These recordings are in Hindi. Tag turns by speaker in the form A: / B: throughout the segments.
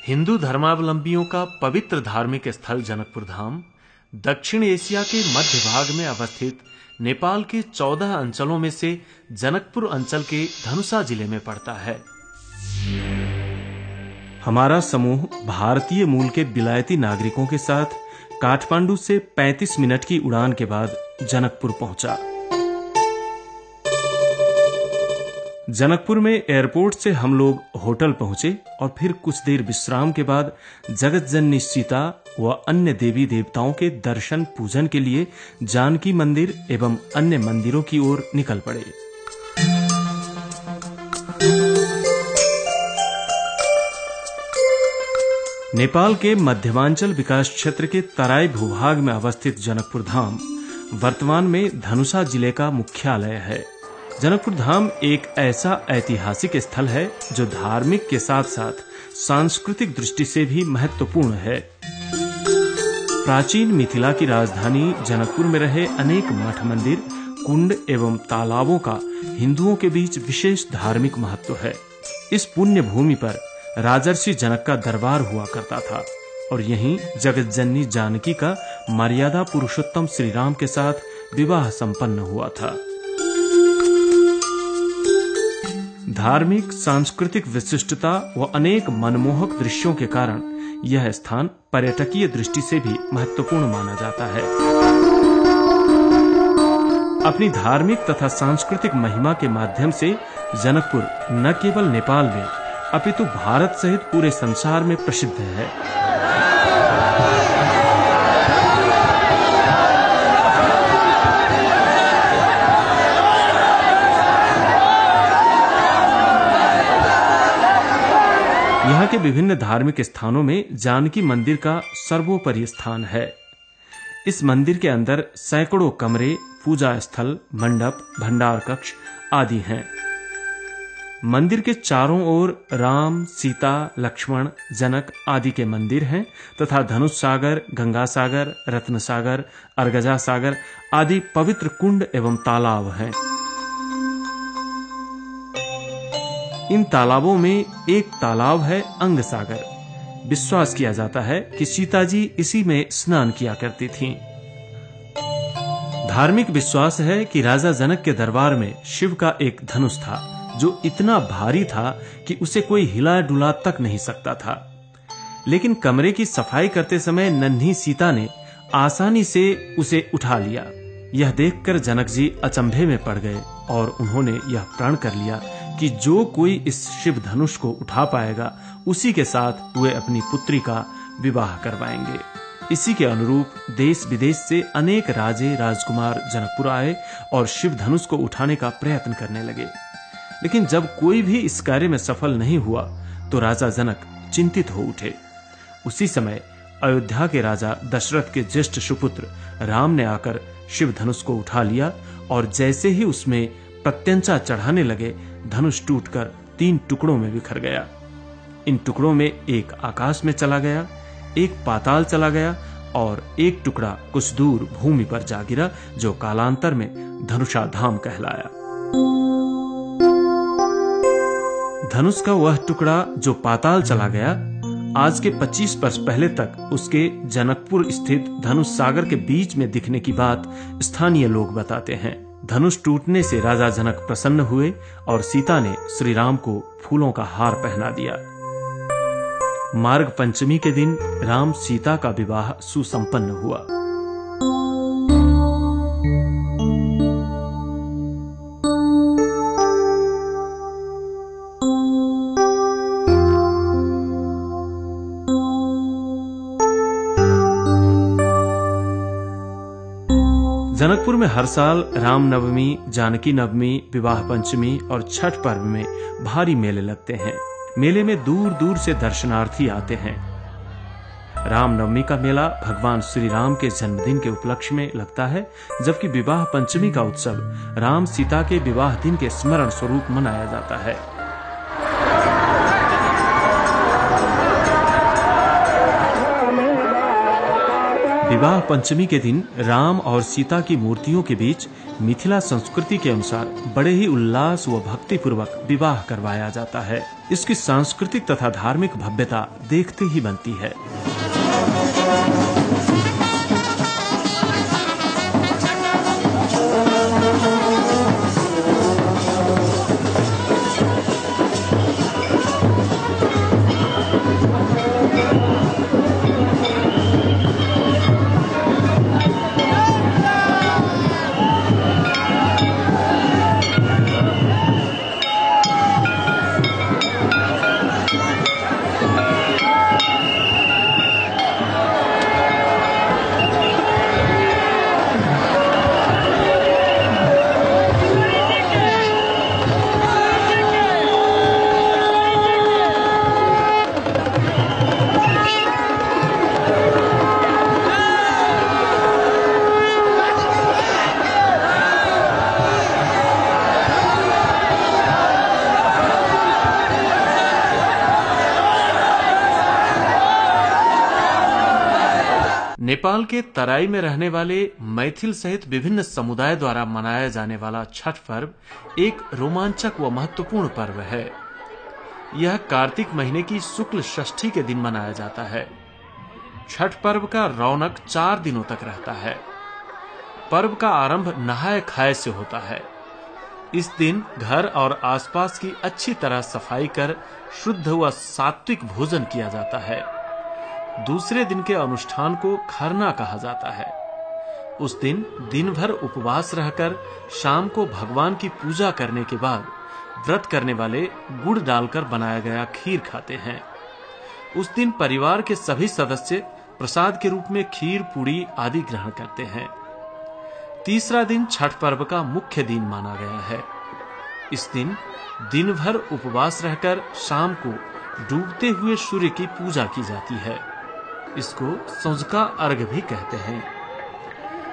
A: हिंदू धर्मावलंबियों का पवित्र धार्मिक स्थल जनकपुर धाम दक्षिण एशिया के मध्य भाग में अवस्थित नेपाल के 14 अंचलों में से जनकपुर अंचल के धनुषा जिले में पड़ता है। हमारा समूह भारतीय मूल के विलायती नागरिकों के साथ काठमांडू से 35 मिनट की उड़ान के बाद जनकपुर पहुंचा। जनकपुर में एयरपोर्ट से हम लोग होटल पहुंचे और फिर कुछ देर विश्राम के बाद जगत जननी सीता व अन्य देवी देवताओं के दर्शन पूजन के लिए जानकी मंदिर एवं अन्य मंदिरों की ओर निकल पड़े। नेपाल के मध्यमांचल विकास क्षेत्र के तराई भूभाग में अवस्थित जनकपुर धाम वर्तमान में धनुषा जिले का मुख्यालय है। जनकपुर धाम एक ऐसा ऐतिहासिक स्थल है जो धार्मिक के साथ साथ सांस्कृतिक दृष्टि से भी महत्वपूर्ण है। प्राचीन मिथिला की राजधानी जनकपुर में रहे अनेक मठ मंदिर, कुंड एवं तालाबों का हिंदुओं के बीच विशेष धार्मिक महत्व है। इस पुण्य भूमि पर राजर्षि जनक का दरबार हुआ करता था और यहीं जगत जननी जानकी का मर्यादा पुरुषोत्तम श्री राम के साथ विवाह संपन्न हुआ था। धार्मिक सांस्कृतिक विशिष्टता व अनेक मनमोहक दृश्यों के कारण यह स्थान पर्यटकीय दृष्टि से भी महत्वपूर्ण माना जाता है। अपनी धार्मिक तथा सांस्कृतिक महिमा के माध्यम से जनकपुर न केवल नेपाल में अपितु भारत सहित पूरे संसार में प्रसिद्ध है। यहाँ के विभिन्न धार्मिक स्थानों में जानकी मंदिर का सर्वोपरि स्थान है। इस मंदिर के अंदर सैकड़ों कमरे, पूजा स्थल, मंडप, भंडार कक्ष आदि हैं। मंदिर के चारों ओर राम, सीता, लक्ष्मण, जनक आदि के मंदिर हैं तथा धनुष सागर, गंगा सागर, रत्न सागर, अर्गजा सागर आदि पवित्र कुंड एवं तालाब हैं। इन तालाबों में एक तालाब है अंग सागर। विश्वास किया जाता है कि सीता जी इसी में स्नान किया करती थीं। धार्मिक विश्वास है कि राजा जनक के दरबार में शिव का एक धनुष था जो इतना भारी था कि उसे कोई हिला डुला तक नहीं सकता था। लेकिन कमरे की सफाई करते समय नन्ही सीता ने आसानी से उसे उठा लिया। यह देखकर जनक जी अचंभे में पड़ गए और उन्होंने यह प्रण कर लिया कि जो कोई इस शिव धनुष को उठा पाएगा उसी के साथ वे अपनी पुत्री का विवाह करवाएंगे। इसी के अनुरूप देश विदेश से अनेक राजे राजकुमार जनकपुर आए और शिव धनुष को उठाने का प्रयत्न करने लगे। लेकिन जब कोई भी इस कार्य में सफल नहीं हुआ तो राजा जनक चिंतित हो उठे। उसी समय अयोध्या के राजा दशरथ के ज्येष्ठ सुपुत्र राम ने आकर शिव धनुष को उठा लिया और जैसे ही उसमें प्रत्यंचा चढ़ाने लगे, धनुष टूटकर 3 टुकड़ों में बिखर गया। इन टुकड़ों में एक आकाश में चला गया, एक पाताल चला गया और एक टुकड़ा कुछ दूर भूमि पर जा गिरा जो कालांतर में धनुषा धाम कहलाया। धनुष का वह टुकड़ा जो पाताल चला गया, आज के 25 वर्ष पहले तक उसके जनकपुर स्थित धनुष सागर के बीच में दिखने की बात स्थानीय लोग बताते हैं। धनुष टूटने से राजा जनक प्रसन्न हुए और सीता ने श्री राम को फूलों का हार पहना दिया। मार्ग पंचमी के दिन राम सीता का विवाह सुसंपन्न हुआ। जनकपुर में हर साल रामनवमी, जानकी नवमी, विवाह पंचमी और छठ पर्व में भारी मेले लगते हैं। मेले में दूर दूर से दर्शनार्थी आते हैं। रामनवमी का मेला भगवान श्री राम के जन्मदिन के उपलक्ष्य में लगता है, जबकि विवाह पंचमी का उत्सव राम सीता के विवाह दिन के स्मरण स्वरूप मनाया जाता है। विवाह पंचमी के दिन राम और सीता की मूर्तियों के बीच मिथिला संस्कृति के अनुसार बड़े ही उल्लास व भक्ति पूर्वक विवाह करवाया जाता है। इसकी सांस्कृतिक तथा धार्मिक भव्यता देखते ही बनती है। नेपाल के तराई में रहने वाले मैथिल सहित विभिन्न समुदाय द्वारा मनाया जाने वाला छठ पर्व एक रोमांचक व महत्वपूर्ण पर्व है। यह कार्तिक महीने की शुक्ल षष्ठी के दिन मनाया जाता है। छठ पर्व का रौनक 4 दिनों तक रहता है। पर्व का आरंभ नहाय खाए से होता है। इस दिन घर और आसपास की अच्छी तरह सफाई कर शुद्ध व सात्विक भोजन किया जाता है। दूसरे दिन के अनुष्ठान को खरना कहा जाता है। उस दिन भर उपवास रहकर शाम को भगवान की पूजा करने के बाद व्रत करने वाले गुड़ डालकर बनाया गया खीर खाते हैं। उस दिन परिवार के सभी सदस्य प्रसाद के रूप में खीर पूड़ी आदि ग्रहण करते हैं। तीसरा दिन छठ पर्व का मुख्य दिन माना गया है। इस दिन भर उपवास रहकर शाम को डूबते हुए सूर्य की पूजा की जाती है। इसको संझका अर्घ भी कहते हैं।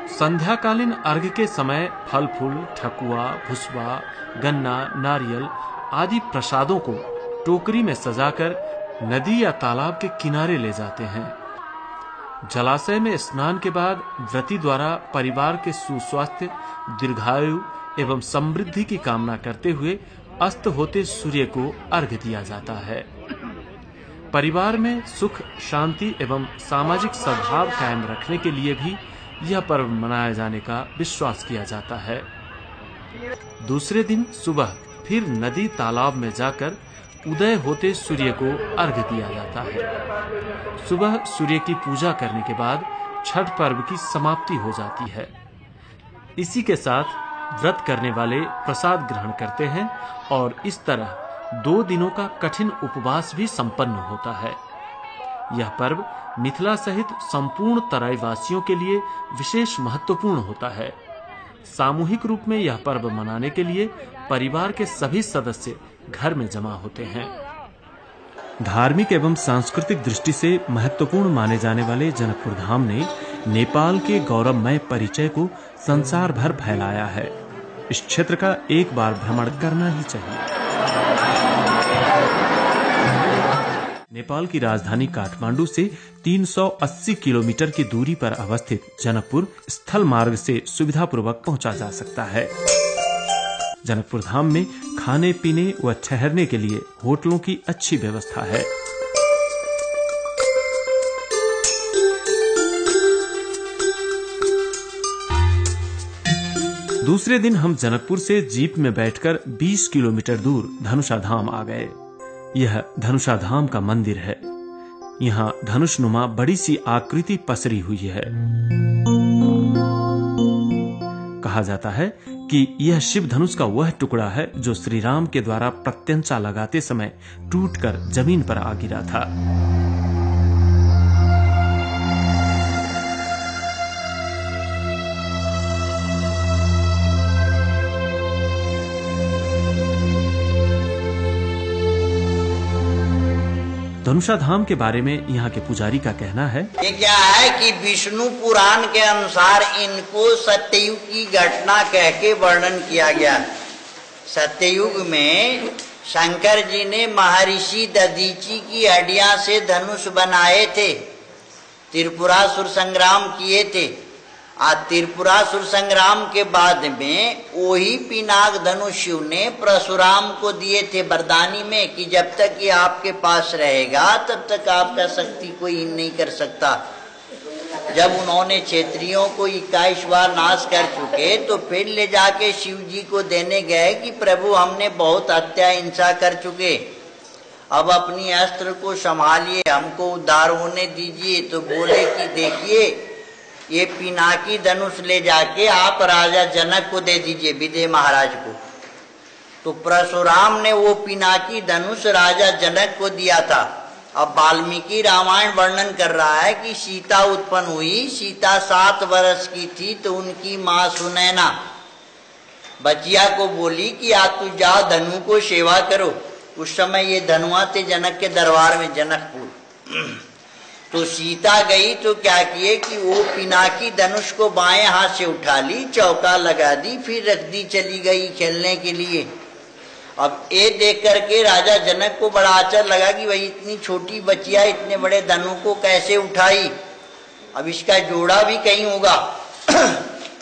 A: संध्याकालीन अर्घ के समय फल फूल, ठकुआ, भुसवा, गन्ना, नारियल आदि प्रसादों को टोकरी में सजाकर नदी या तालाब के किनारे ले जाते हैं। जलाशय में स्नान के बाद व्रती द्वारा परिवार के सुस्वास्थ्य, दीर्घायु एवं समृद्धि की कामना करते हुए अस्त होते सूर्य को अर्घ दिया जाता है। परिवार में सुख, शांति एवं सामाजिक सद्भाव कायम रखने के लिए भी यह पर्व मनाए जाने का विश्वास किया जाता है। दूसरे दिन सुबह फिर नदी तालाब में जाकर उदय होते सूर्य को अर्घ दिया जाता है। सुबह सूर्य की पूजा करने के बाद छठ पर्व की समाप्ति हो जाती है। इसी के साथ व्रत करने वाले प्रसाद ग्रहण करते हैं और इस तरह 2 दिनों का कठिन उपवास भी संपन्न होता है। यह पर्व मिथिला सहित संपूर्ण तराई वासियों के लिए विशेष महत्वपूर्ण होता है। सामूहिक रूप में यह पर्व मनाने के लिए परिवार के सभी सदस्य घर में जमा होते हैं। धार्मिक एवं सांस्कृतिक दृष्टि से महत्वपूर्ण माने जाने वाले जनकपुर धाम ने नेपाल के गौरवमय परिचय को संसार भर फैलाया है। इस क्षेत्र का एक बार भ्रमण करना ही चाहिए। नेपाल की राजधानी काठमांडू से 380 किलोमीटर की दूरी पर अवस्थित जनकपुर स्थल मार्ग से सुविधापूर्वक पहुंचा जा सकता है। जनकपुर धाम में खाने पीने व ठहरने के लिए होटलों की अच्छी व्यवस्था है। दूसरे दिन हम जनकपुर से जीप में बैठकर 20 किलोमीटर दूर धनुषा धाम आ गए। यह धनुषा धाम का मंदिर है। यहाँ धनुषनुमा बड़ी सी आकृति पसरी हुई है। कहा जाता है कि यह शिव धनुष का वह टुकड़ा है जो श्री राम के द्वारा प्रत्यंचा लगाते समय टूटकर जमीन पर आ गिरा था। धनुषा धाम के बारे में यहाँ के पुजारी का कहना है,
B: ये क्या है कि विष्णु पुराण के अनुसार इनको सत्ययुग की घटना कह के वर्णन किया गया। सत्ययुग में शंकर जी ने महर्षि दधीची की हड्डियां से धनुष बनाए थे त्रिपुरासुर संग्राम किए थे। त्रिपुरासुर संग्राम के बाद में वही पिनाक धनुष शिव ने परशुराम को दिए थे वरदानी में कि जब तक ये आपके पास रहेगा तब तक आपका शक्ति कोई नहीं कर सकता। जब उन्होंने क्षेत्रियों को 21 बार नाश कर चुके तो फिर ले जाके शिव जी को देने गए कि प्रभु हमने बहुत हत्या हिंसा कर चुके, अब अपनी अस्त्र को संभालिए, हमको उद्धार होने दीजिए। तो बोले कि देखिए ये पिनाकी धनुष ले जाके आप राजा जनक को दे दीजिए, विदेह महाराज को। तो परशुराम ने वो पिनाकी धनुष राजा जनक को दिया था। अब वाल्मीकि रामायण वर्णन कर रहा है कि सीता उत्पन्न हुई, सीता 7 वर्ष की थी तो उनकी माँ सुनैना बचिया को बोली कि आज तू जाओ धनु को सेवा करो। उस समय ये धनुआ थे जनक के दरबार में, जनकपुर। तो सीता गई तो क्या किए कि वो पिनाकी धनुष को बाएं हाथ से उठा ली, चौका लगा दी, फिर रख दी, चली गई खेलने के लिए। अब ये देख करके राजा जनक को बड़ा आश्चर्य लगा कि भाई इतनी छोटी बचिया इतने बड़े धनु को कैसे उठाई, अब इसका जोड़ा भी कहीं होगा।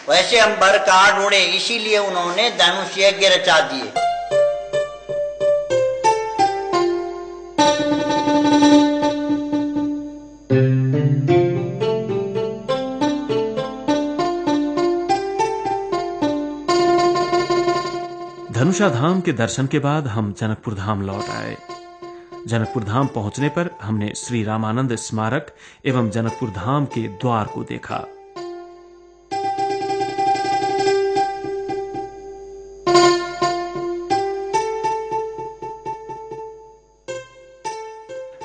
B: वैसे हम बर कहाँ ढूंढे, इसीलिए उन्होंने धनुष यज्ञ रचा दिए।
A: धनुषा धाम के दर्शन के बाद हम जनकपुर धाम लौट आए। जनकपुर धाम पहुंचने पर हमने श्री रामानंद स्मारक एवं जनकपुर धाम के द्वार को देखा।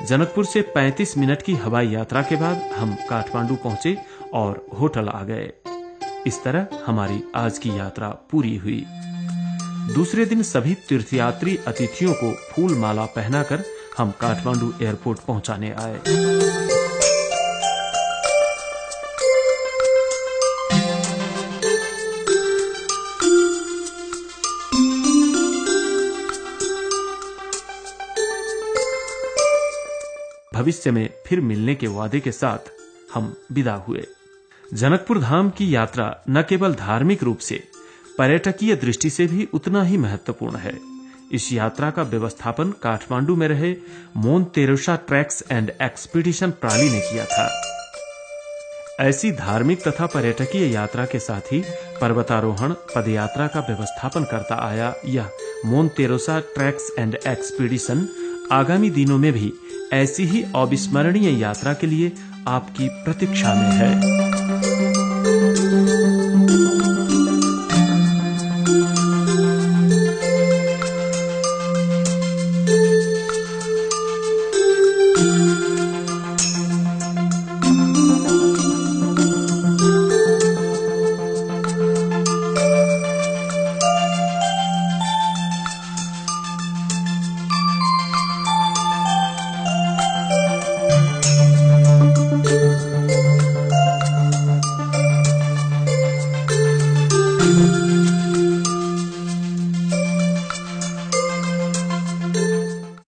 A: जनकपुर से 35 मिनट की हवाई यात्रा के बाद हम काठमांडू पहुंचे और होटल आ गए। इस तरह हमारी आज की यात्रा पूरी हुई। दूसरे दिन सभी तीर्थयात्री अतिथियों को फूल माला पहनाकर हम काठमांडू एयरपोर्ट पहुंचाने आए। भविष्य में फिर मिलने के वादे के साथ हम विदा हुए। जनकपुर धाम की यात्रा न केवल धार्मिक रूप से पर्यटकीय दृष्टि से भी उतना ही महत्वपूर्ण है। इस यात्रा का व्यवस्थापन काठमांडू में रहे मोन्तेरोसा ट्रैक्स एंड एक्सपीडिशन प्रणाली ने किया था। ऐसी धार्मिक तथा पर्यटकीय यात्रा के साथ ही पर्वतारोहण पदयात्रा का व्यवस्थापन करता आया यह मोन्तेरोसा ट्रैक्स एंड एक्सपीडिशन आगामी दिनों में भी ऐसी ही अविस्मरणीय यात्रा के लिए आपकी प्रतीक्षा में है।